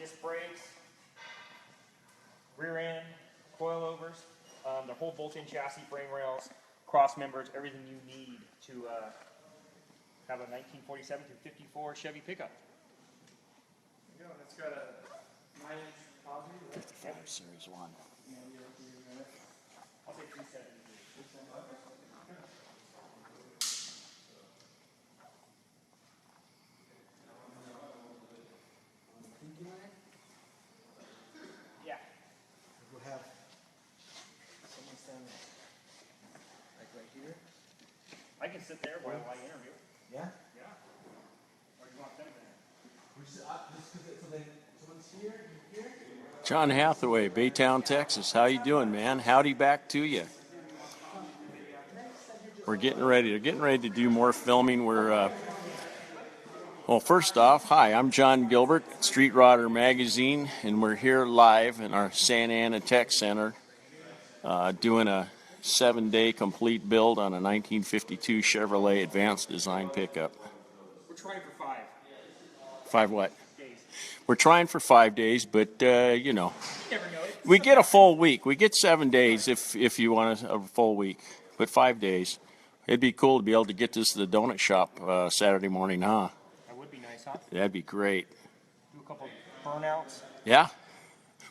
disc brakes, rear end, coilovers, the whole bolt-in chassis, frame rails, cross members, everything you need to have a 1947 through 54 Chevy pickup. There you go. And it's got a 9-inch Cosby, right? 54 Series 1. I'll say 370. Yeah. We'll have someone stand like right here. I can sit there while I interview. Yeah? Yeah. Or you want them there? Someone's here, here. John Hathaway, Baytown, Texas. How you doing, man? Howdy back to you. We're getting ready to do more filming. Well, first off, hi, I'm John Gilbert, Street Rodder Magazine, and we're here live in our Santa Ana Tech Center doing a 7-day complete build on a 1952 Chevrolet Advanced Design pickup. We're trying for 5 5 what? days. We're trying for 5 days, but you know, You never know. we get a full week. We get 7 days if you want a full week, but 5 days. It'd be cool to be able to get this to the donut shop Saturday morning, huh? That would be nice, huh? That'd be great. Do a couple burnouts. Yeah?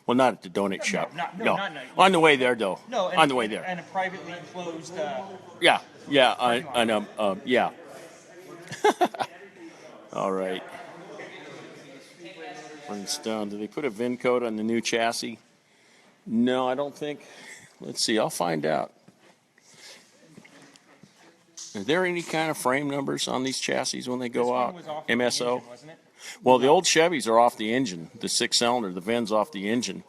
Well, not at the donut shop. not On the way there, though. No, on the way there. And a privately enclosed. Yeah. Yeah. All right. Runs down. Do they put a VIN code on the new chassis? No, I don't think. Let's see. I'll find out. Are there any kind of frame numbers on these chassis when they go out? MSO? Wasn't it? Well, the old Chevys are off the engine. The 6-cylinder, the VIN's off the engine.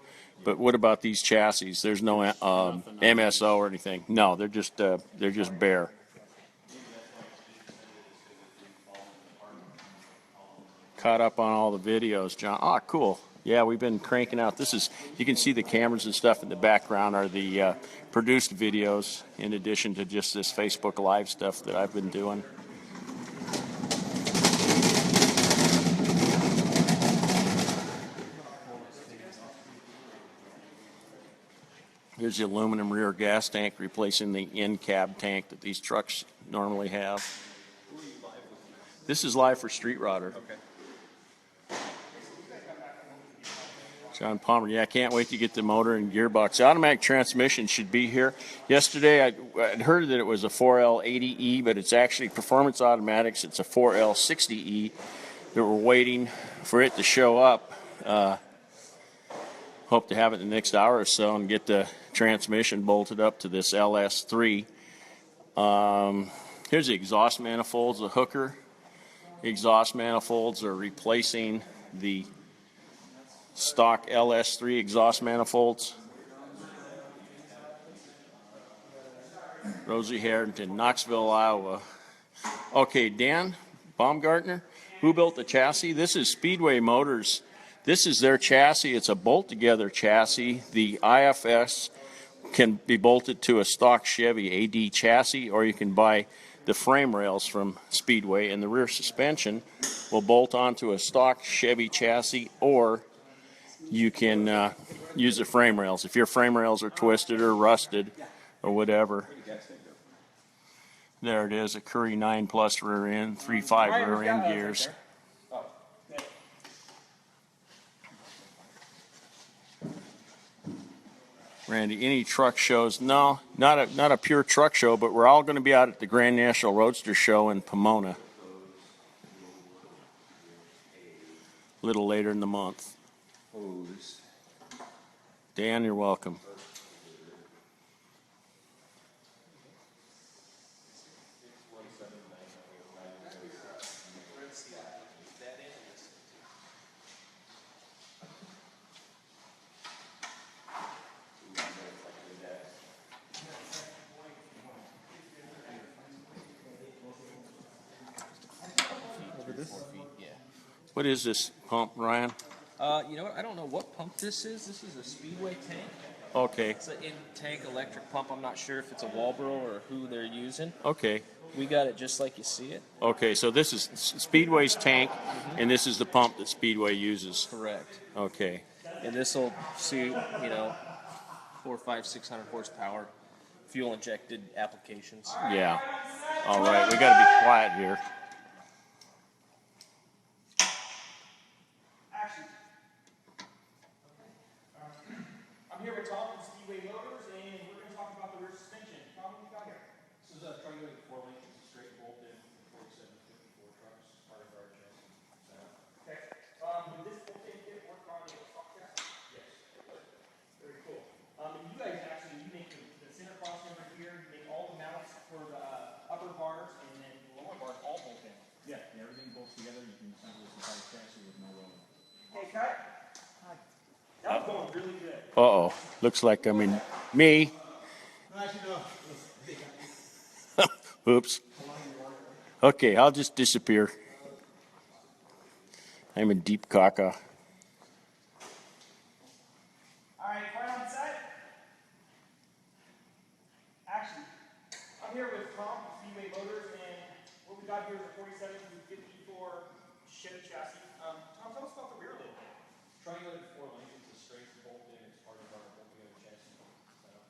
But what about these chassis? There's no MSO or anything. No, they're just bare. Caught up on all the videos, John. Ah, cool. Yeah, we've been cranking out. You can see the cameras and stuff in the background are the produced videos in addition to just this Facebook Live stuff that I've been doing. Here's the aluminum rear gas tank replacing the in-cab tank that these trucks normally have. This is live for Street Rodder. Okay. John Palmer, yeah, I can't wait to get the motor and gearbox. The automatic transmission should be here. Yesterday, I'd heard that it was a 4L80E, but it's actually Performance Automatics. It's a 4L60E that we're waiting for it to show up. Hope to have it in the next hour or so and get the transmission bolted up to this LS3. Here's the exhaust manifolds, the hooker. Exhaust manifolds are replacing the stock LS3 exhaust manifolds. Rosie Harrington, Knoxville, Iowa. Okay, Dan Baumgartner, who built the chassis? This is Speedway Motors. This is their chassis. It's a bolt-together chassis. The IFS can be bolted to a stock Chevy AD chassis, or you can buy the frame rails from Speedway, and the rear suspension will bolt onto a stock Chevy chassis, or you can use the frame rails. If your frame rails are twisted or rusted or whatever. There it is, a Curry 9 Plus rear end, 3.5 rear end gears. Randy, any truck shows? No, not a pure truck show, but we're all going to be out at the Grand National Roadster Show in Pomona a little later in the month. Dan, you're welcome. What is this pump, Ryan? You know what? I don't know what pump this is. This is a Speedway tank. Okay. It's an in-tank electric pump. I'm not sure if it's a Walbro or who they're using. Okay. We got it just like you see it. Okay, so this is Speedway's tank, and this is the pump that Speedway uses. Correct. Okay. And this will suit, 4, 5, 600 horsepower, fuel injected applications. Yeah. All right, we got to be quiet here. Action. I'm here with Tom from Speedway Motors, and we're going to talk about the rear suspension. Tom, what do you got here? This is a triangular 4-link, it's a straight bolt in 4754 trucks, part of our chassis. Okay. Did this bolt-in kit work on a stock chassis? Yes. Very cool. And you guys actually, you make the center cross member here, you make all the mounts for the upper bars, and then the lower bars all bolt in. Yeah, everything bolts together, you can assemble this entire chassis with no welding. Hey, cut. That was going really good. Uh-oh. Looks like I'm in me. No, actually, no. Oops. Okay, I'll just disappear. I'm in deep caca. All right, quiet on set. Action. I'm here with Tom from Speedway Motors, and what we got here is a 47 through 54 Chevy chassis. Tom, tell us about the rear a little bit. Triangular 4-link, it's a straight bolt in, it's part of our bolt together chassis setup.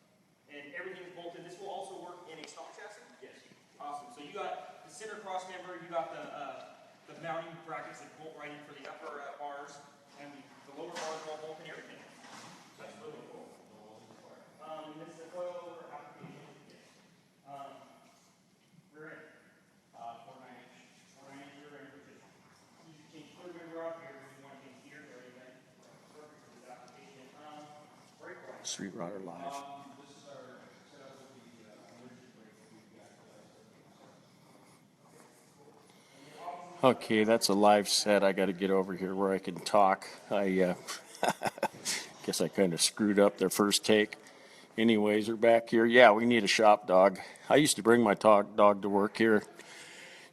And everything's bolted. This will also work in a stock chassis? Yes. Awesome. So you got the center cross member, you got the mounting brackets that bolt right in for the upper bars, and the lower bars all bolt in everything. That's really cool. And this is a coilover application. Rear end. 4.9-inch. 4.9-inch rear end, which is easy to change clear member up here if you want to change gear or anything. Perfect for this application. Brake line. Street Rodder Live. This is our setup with the emergency brake that we've got. Okay, that's a live set. I got to get over here where I can talk. I guess I kind of screwed up their first take. Anyways, we're back here. Yeah, we need a shop dog. I used to bring my dog to work here.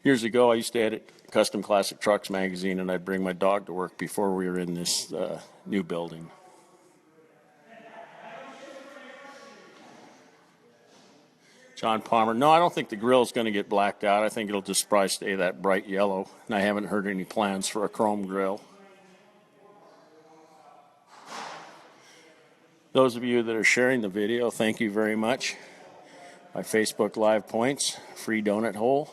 Years ago, I used to edit Custom Classic Trucks magazine, and I'd bring my dog to work before we were in this new building. John Palmer. No, I don't think the grill's going to get blacked out. I think it'll just probably stay that bright yellow. And I haven't heard any plans for a chrome grill. Those of you that are sharing the video, thank you very much. My Facebook Live points, free donut hole.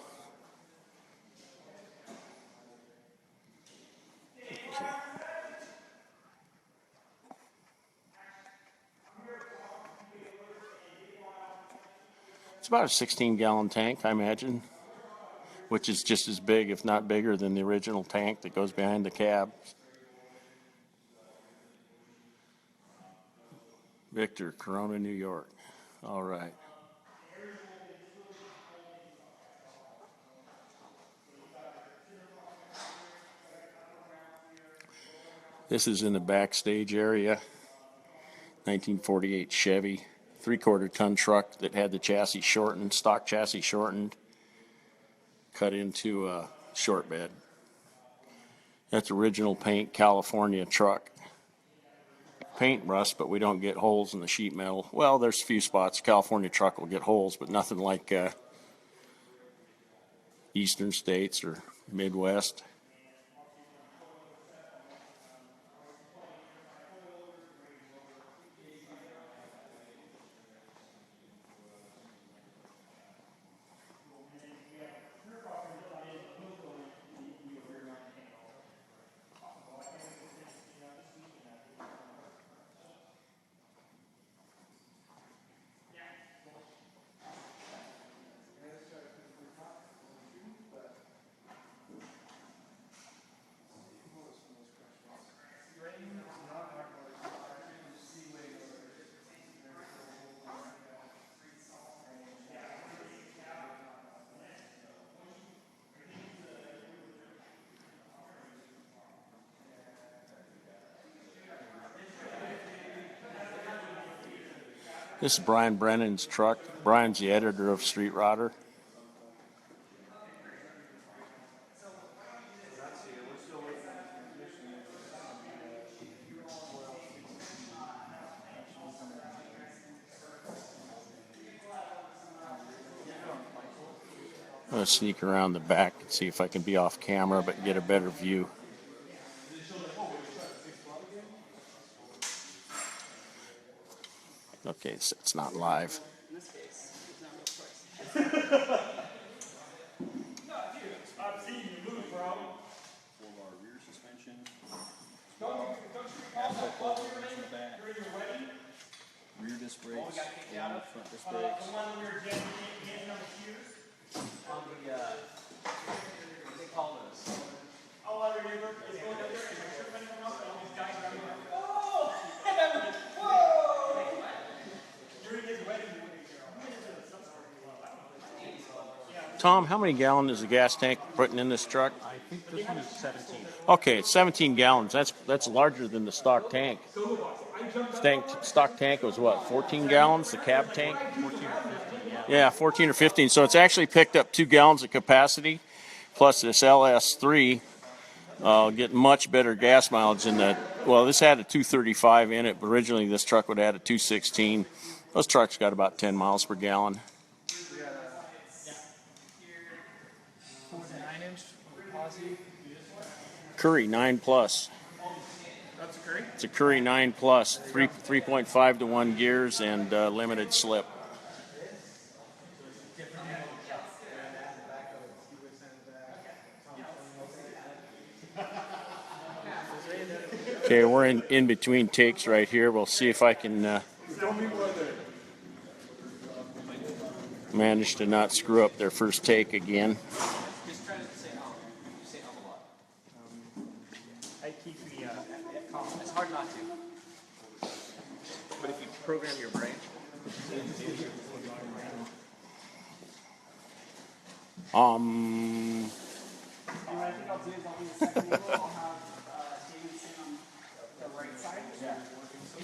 It's about a 16-gallon tank, I imagine, which is just as big, if not bigger, than the original tank that goes behind the cab. Victor, Corona, New York. All right. This is in the backstage area. 1948 Chevy, 3/4 ton truck that had the chassis shortened, stock chassis shortened, cut into a short bed. That's original paint California truck. Paint rust, but we don't get holes in the sheet metal. Well, there's a few spots. California truck will get holes, but nothing like eastern states or Midwest. This is Brian Brennan's truck. Brian's the editor of Street Rodder. gonna sneak around the back and see if I can be off camera but get a better view. Okay, so it's not live. In this case, there's not no choice. I've seen you move, bro. For our rear suspension. Don't you recall that club you were in during your wedding? Rear disc brakes. Oh, we got kicked out of? Front disc The brakes. one we were getting on the shoes? On the, what they call this? Oh, I remember. It's going up there and my shirt went off and all these guys around me like, oh! And I went, whoa! During his wedding, you went there. I'm into some sort of club. I don't know. Tom, how many gallons is the gas tank putting in this truck? I think this one is 17. Okay, it's 17 gallons. That's larger than the stock tank. Stock tank was what, 14 gallons, the cab tank? 14 or 15, yeah. Yeah, 14 or 15. So it's actually picked up 2 gallons of capacity, plus this LS3 get much better gas mileage than that. Well, this had a 235 in it, but originally this truck would have had a 216. Those trucks got about 10 miles per gallon. We got a 49-inch Aussie. Curry 9 plus. That's a Curry. It's a Curry 9 plus, 3.5 to 1 gears and limited slip. Okay, we're in between takes right here. We'll see if I can manage to not screw up their first take again. Just try to say hum. You say hum a lot. I keep me calm. It's hard not to. But if you program your brain, And what I think I'll do is I'll do the second wheel. I'll have David sit on the right side.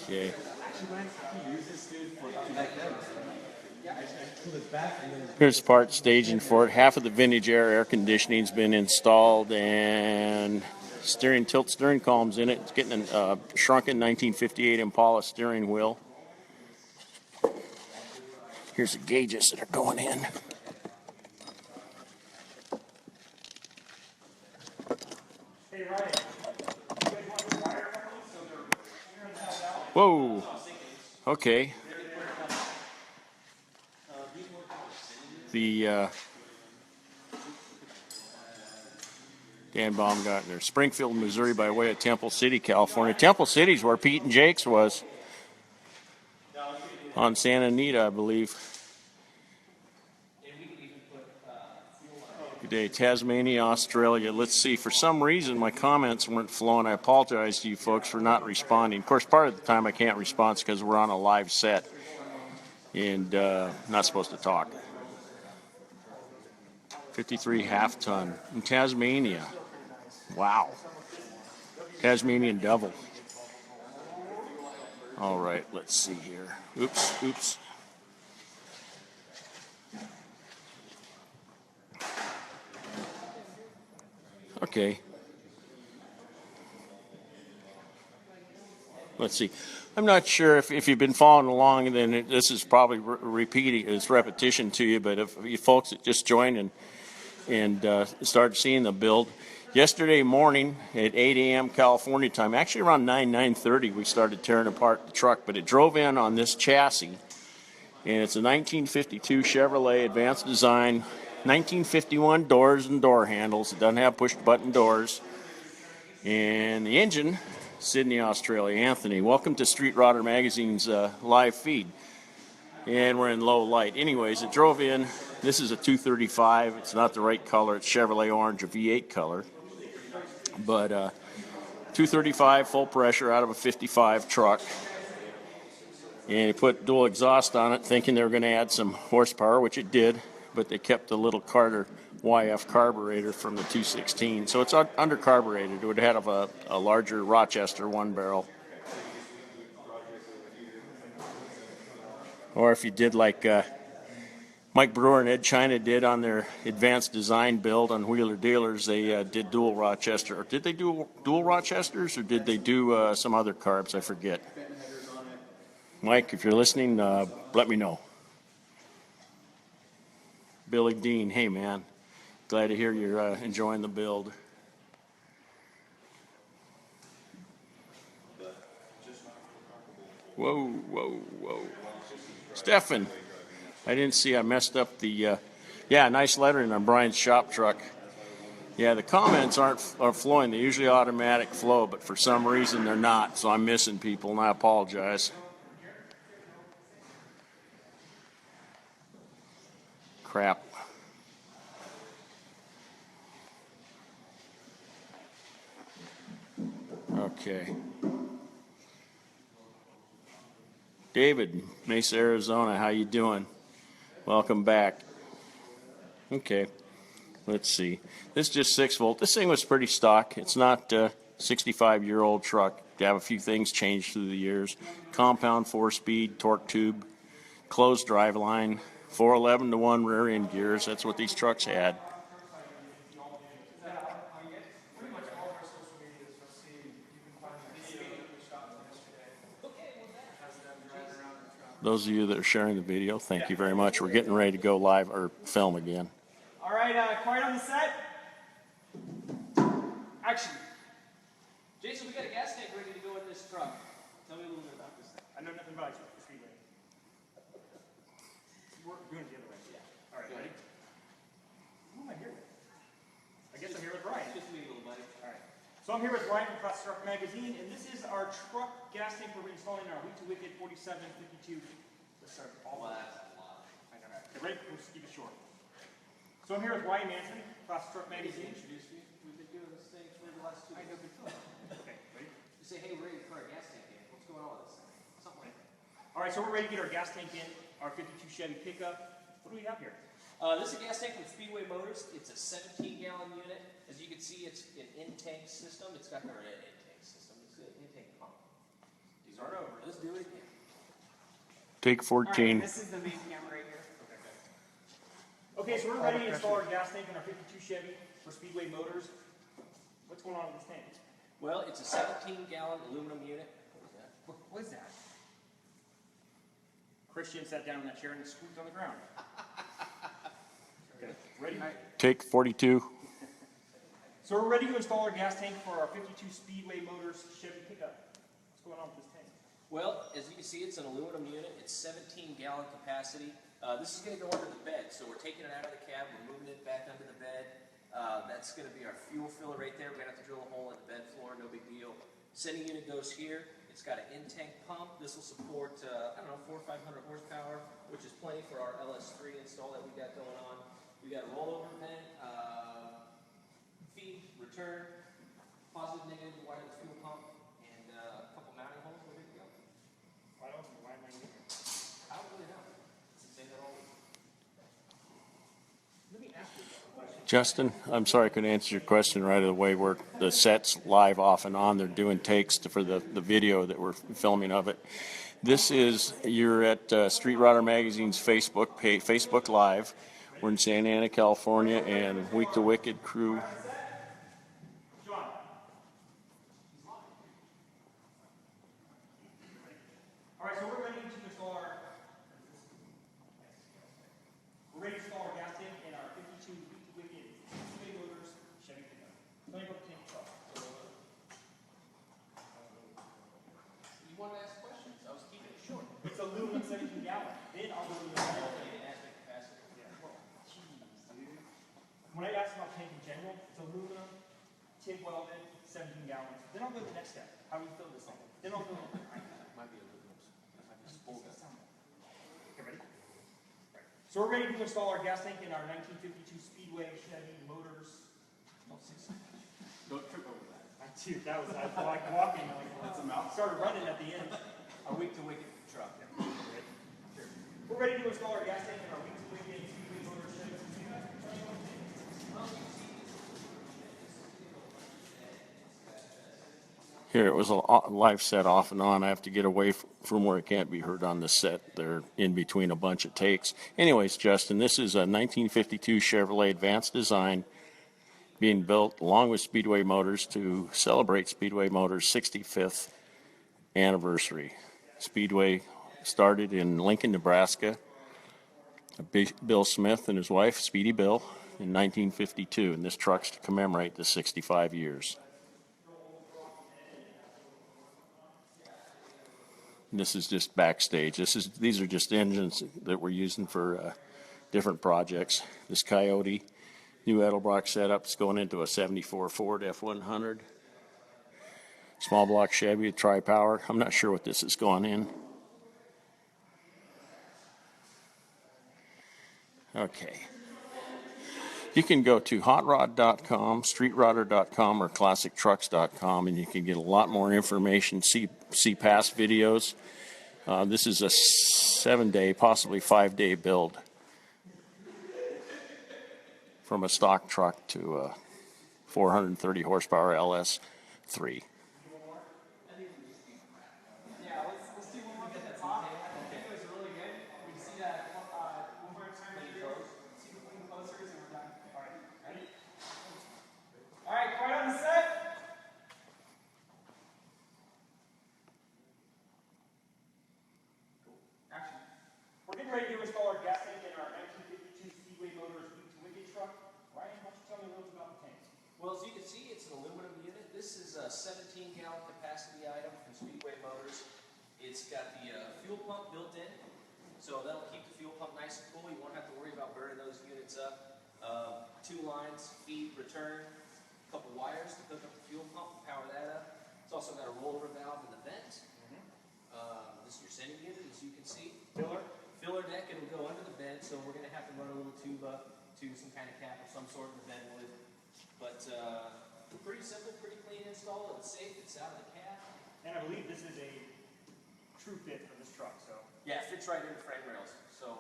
Okay. Here's part staging for it. Half of the vintage air conditioning's been installed, and tilt steering columns in it. It's getting a shrunken 1958 Impala steering wheel. Here's the gauges that are going in. Hey, Ryan. You guys want the wire company so they're clearing that out? Whoa. Okay. The Dan Baumgartner, Springfield, Missouri, by way of Temple City, California. Temple City's where Pete and Jake's was on Santa Anita, I believe. Good day, Tasmania, Australia. Let's see. For some reason, my comments weren't flowing. I apologize to you folks for not responding. Of course, part of the time I can't respond because we're on a live set and not supposed to talk. 53 half ton in Tasmania. Wow. Tasmanian devil. All right, let's see here. Oops. Okay. Let's see. I'm not sure if you've been following along, then this is probably repeating, it's repetition to you, but if you folks that just joined and started seeing the build, yesterday morning at 8 a.m. California time, actually around 9:30, we started tearing apart the truck, but it drove in on this chassis, and it's a 1952 Chevrolet Advanced Design, 1951 doors and door handles. It doesn't have push-button doors, and the engine, Sydney, Australia. Anthony, welcome to Street Rodder Magazine's live feed. And we're in low light. Anyways, it drove in. This is a 235. It's not the right color. It's Chevrolet orange, a V8 color. But 235 full pressure out of a 55 truck. And he put dual exhaust on it, thinking they were going to add some horsepower, which it did. But they kept the little Carter YF carburetor from the 216. So it's under carbureted. It would have a larger Rochester one barrel. Or if you did like Mike Brewer and Ed China did on their advanced design build on Wheeler Dealers, they did dual Rochester. Or did they do dual Rochesters, or did they do some other carbs? I forget. Mike, if you're listening, let me know. Billy Dean, hey man. Glad to hear you're enjoying the build. Whoa, whoa, whoa. Stefan, I didn't see I messed up the, yeah, nice lettering on Brian's shop truck. Yeah, the comments are flowing. They usually automatic flow, but for some reason they're not, so I'm missing people, and I apologize. Crap. Okay. David, Mesa, Arizona, how you doing? Welcome back. Okay. Let's see. This is just 6 volt. This thing was pretty stock. It's not a 65-year-old truck. You have a few things changed through the years. Compound 4-speed, torque tube, closed drive line, 411-to-1 rear end gears. That's what these trucks had. Pretty much all of our social medias, you'll see, you can find the video that we shot yesterday. Has them driving around in the truck. Those of you that are sharing the video, thank you very much. We're getting ready to go live or film again. All right, quiet on the set. Action. Jason, we got a gas tank ready to go in this truck. Tell me a little bit about this thing. I know nothing about it. Just read it. We're doing it the other way. Yeah. All right, ready? Who am I here with? I guess I'm here with Ryan. Just me, little buddy. All right. So I'm here with Ryan from Classic Truck Magazine, and this is our truck gas tank we're installing in our Week to Wicked 4752. Let's start all Well, that. that's a lot. I know, right? Okay, ready? We'll just keep it short. So I'm here with Ryan Manson, Classic Truck Magazine. Introduce me. We've been doing this thing for the last 2 days. Okay, ready? You say, hey, we're ready to put our gas tank in. What's going on with this thing? Something like that. All right, so we're ready to get our gas tank in, our 52 Chevy pickup. What do we have here? This is a gas tank from Speedway Motors. It's a 17-gallon unit. As you can see, it's an in-tank system. It's got an in-tank system. It's an in-tank pump. These are over. Let's do it again. Take 14. This is the main camera right here. Okay, so we're ready to install our gas tank in our 52 Chevy for Speedway Motors. What's going on with this tank? Well, it's a 17-gallon aluminum unit. What is that? What is that? Christian sat down in that chair and squeaked on the ground. Okay, ready? Take 42. So we're ready to install our gas tank for our 52 Speedway Motors Chevy pickup. What's going on with this tank? Well, as you can see, it's an aluminum unit. It's 17-gallon capacity. This is going to go under the bed, so we're taking it out of the cab, we're moving it back under the bed. That's going to be our fuel filler right there. We're going to have to drill a hole in the bed floor, no big deal. Sending unit goes here. It's got an in-tank pump. This will support, I don't know, 400 or 500 horsepower, which is plenty for our LS3 install that we got going on. We got a rollover vent, feed, return, positive, negative, wire the fuel pump, and a couple mounting holes. We're good to go. Why am I here? I don't really know. Say that all week. Let me ask you a question. Justin, I'm sorry I couldn't answer your question right away. The set's live off and on. They're doing takes for the video that we're filming of it. This is, you're at Street Rodder Magazine's Facebook page, Facebook Live. We're in Santa Ana, California, and Week to Wicked crew. John. All right, so we're ready to install our gas tank in our 52 Week to Wicked Speedway Motors Chevy pickup. Tell me about the tank itself. You want to ask questions? I was keeping it short. It's aluminum 17 gallon. Then I'll go to the When I ask about tank in general, it's aluminum, TIG welded, 17 gallons. Then I'll go to the next step. How do we fill this thing? Then I'll go to Might be aluminum. Okay, ready? Right. So we're ready to install our gas tank in our 1952 Speedway Chevy Motors. Don't trip over that. Dude, that was like walking. That's a mouth. Started running at the end. Our Week to Wicked truck. We're ready to install our gas tank in our Week to Wicked Speedway Motors Chevy pickup. Here, it was a live set off and on. I have to get away from where it can't be heard on the set. They're in between a bunch of takes. Anyways, Justin, this is a 1952 Chevrolet Advanced Design being built along with Speedway Motors to celebrate Speedway Motors' 65th anniversary. Speedway started in Lincoln, Nebraska. Bill Smith and his wife, Speedy Bill, in 1952, and this truck's to commemorate the 65 years. And this is just backstage. These are just engines that we're using for different projects. This Coyote, new Edelbrock setup, is going into a 74 Ford F100. Small block Chevy, tri-power. I'm not sure what this is going in. Okay. You can go to hotrod.com, streetrodder.com, or classictrucks.com, and you can get a lot more information, see past videos. This is a 7-day, possibly 5-day build from a stock truck to a 430 horsepower LS3. Yeah, let's do one more at the top. I think it was really good. We can see that one more time here. See the clean closers and we're done. All right, ready? All right, quiet on the set. Action. We're getting ready to install our gas tank in our 1952 Speedway Motors Wicked truck. Ryan, why don't you tell me a little bit about the tank? Well, as you can see, it's an aluminum unit. This is a 17-gallon capacity item from Speedway Motors. It's got the fuel pump built in, so that'll keep the fuel pump nice and cool. You won't have to worry about burning those units up. 2 lines, feed, return, a couple wires to hook up the fuel pump and power that up. It's also got a rollover valve in the vent. This is your sending unit, as you can see. Filler deck, it'll go under the bed, so we're going to have to run a little tube up to some kind of cap of some sort in the bed wood. But pretty simple, pretty clean install. It's safe, it's out of the cab. And I believe this is a true fit for this truck, so. Yeah, it fits right into frame rails. So,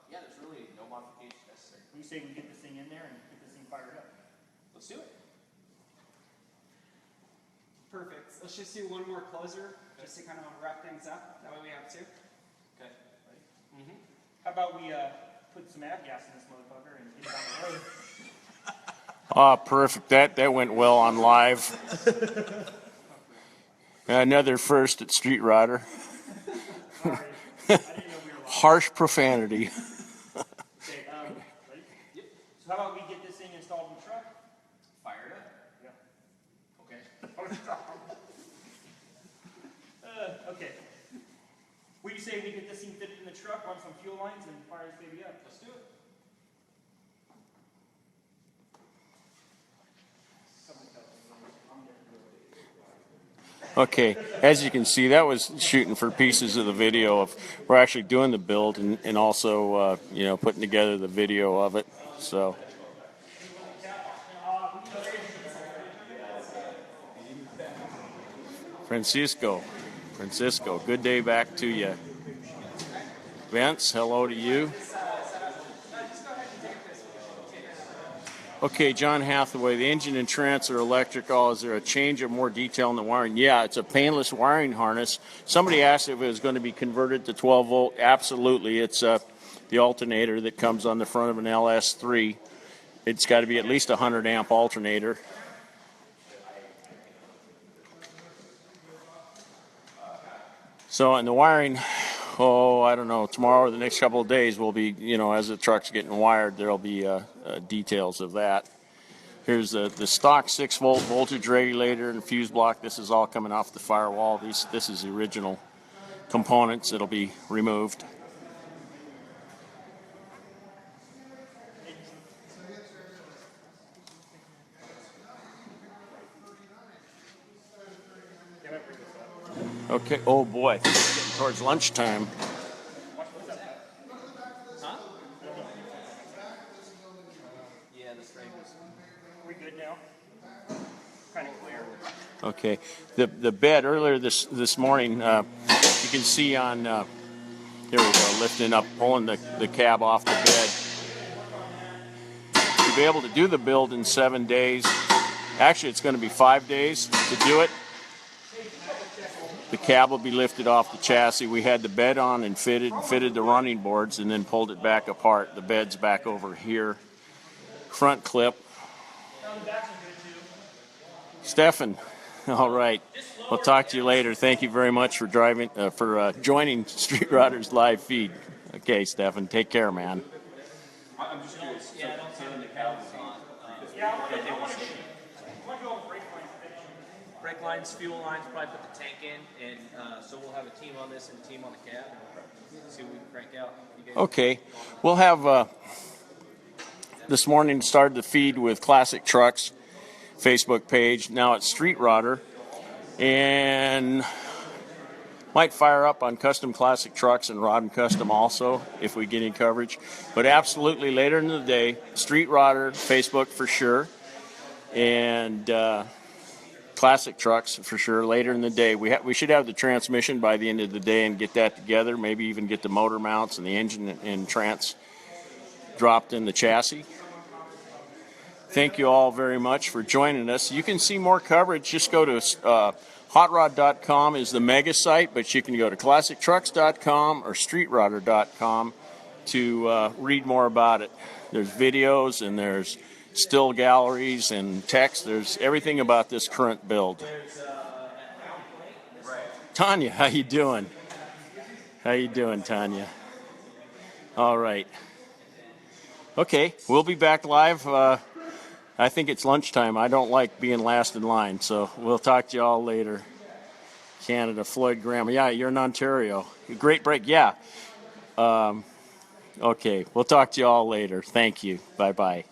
yeah, there's really no modifications necessary. We say we get this thing in there and get this thing fired up. Let's do it. Perfect. Let's just do one more closer, just to kind of wrap things up. That way we have 2. Okay. How about we put some avgas in this motherfucker and get it on the road? Ah, perfect. That went well on live. Another first at Street Rodder. Sorry. I didn't know we were live. Harsh profanity. Okay, ready? Yep. So how about we get this thing installed in the truck? Fire it up. Yeah. Okay. Okay. What do you say we get this thing fitted in the truck, run some fuel lines, and fire this baby up? Let's do it. Okay, as you can see, that was shooting for pieces of the video of we're actually doing the build and also putting together the video of it. So Francisco, good day back to you. Vince, hello to you. Okay, John Hathaway, the engine and trans are electric. Oh, is there a change of more detail in the wiring? Yeah, it's a painless wiring harness. Somebody asked if it was going to be converted to 12 volt. Absolutely. It's the alternator that comes on the front of an LS3. It's got to be at least a 100 amp alternator. So, and the wiring, I don't know, tomorrow or the next couple of days will be, as the truck's getting wired, there'll be details of that. Here's the stock 6-volt voltage regulator and fuse block. This is all coming off the firewall. This is the original components that'll be removed. Okay, oh boy, getting towards lunchtime. Huh? Yeah, the frame is. We good now? Kind of clear. Okay, the bed earlier this morning, you can see on here we go, lifting up, pulling the cab off the bed. To be able to do the build in 7 days, actually it's going to be 5 days to do it. The cab will be lifted off the chassis. We had the bed on and fitted the running boards, and then pulled it back apart. The bed's back over here. Front clip. Stefan, all right. We'll talk to you later. Thank you very much for joining Street Rodder's live feed. Okay, Stefan, take care, man. I'm just curious, so the cab brake lines, fuel lines, probably put the tank in, and so we'll have a team on this and a team on the cab, and see what we can crank out. You guys- Okay, we'll have this morning started the feed with Classic Trucks Facebook page. Now it's Street Rodder, and might fire up on Custom Classic Trucks and Rod and Custom also if we get any coverage. But absolutely later in the day, Street Rodder, Facebook for sure, and Classic Trucks for sure later in the day. We should have the transmission by the end of the day and get that together, maybe even get the motor mounts and the engine and trans dropped in the chassis. Thank you all very much for joining us. You can see more coverage. Just go to hotrod.com is the mega site, but you can go to classictrucks.com or streetrodder.com to read more about it. There's videos and there's still galleries and text. There's everything about this current build. Tanya, how you doing? How you doing, Tanya? All right. Okay, we'll be back live. I think it's lunchtime. I don't like being last in line, so we'll talk to you all later. Canada, Floyd Graham. Yeah, you're in Ontario. Great break. Yeah. Okay, we'll talk to you all later. Thank you. Bye-bye.